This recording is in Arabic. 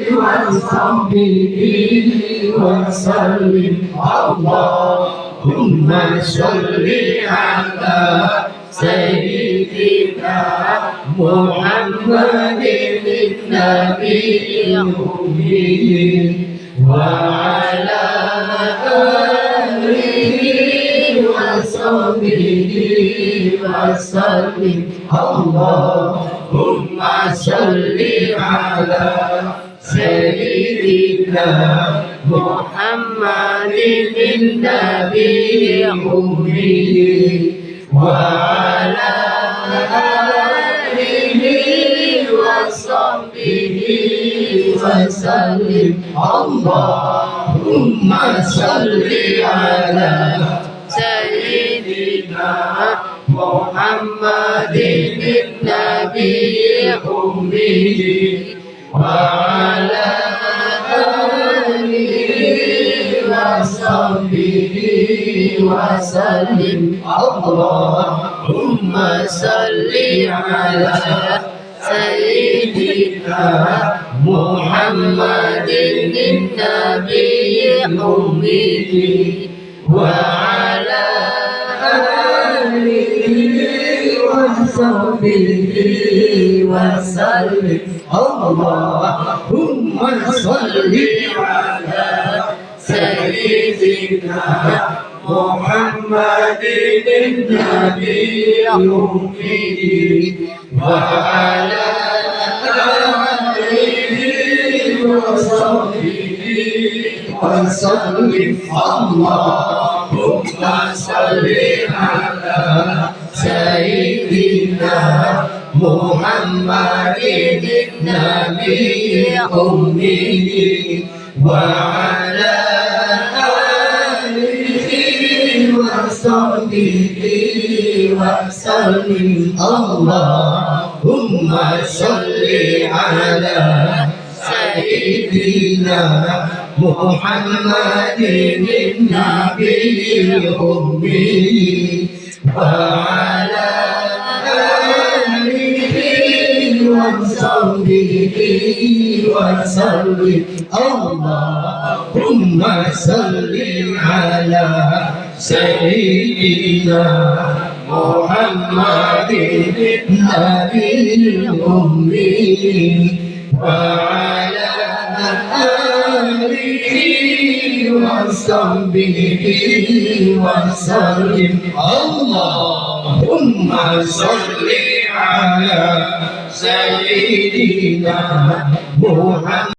وصحبه وسلم اللهم صل على سيدنا محمد النبي الأمي وعلى آله وصحبه وسلم اللهم صل على سيدنا محمد النبي الأمي وعلى آله وصحبه وسلم اللهم صل على سيدنا محمد النبي الأمي وعلى آله وصحبه وسلم اللهم صل على سيدنا محمد النبي الأمي وعلى آله وصحبه وسلم اللهم صل على سيدنا محمد النبي الأمي وعلى آله وصحبه وسلم اللهم صل على سيدنا محمد النبي الأمي وعلى آله وصحبه وسلم اللهم صل على سيدنا محمد النبي الأمي وعلى آله وصحبه وسلم اللهم صل على سيدنا محمد النبي الأمي وعلى آله وصحبه وسلم اللهم صل على سيدنا محمد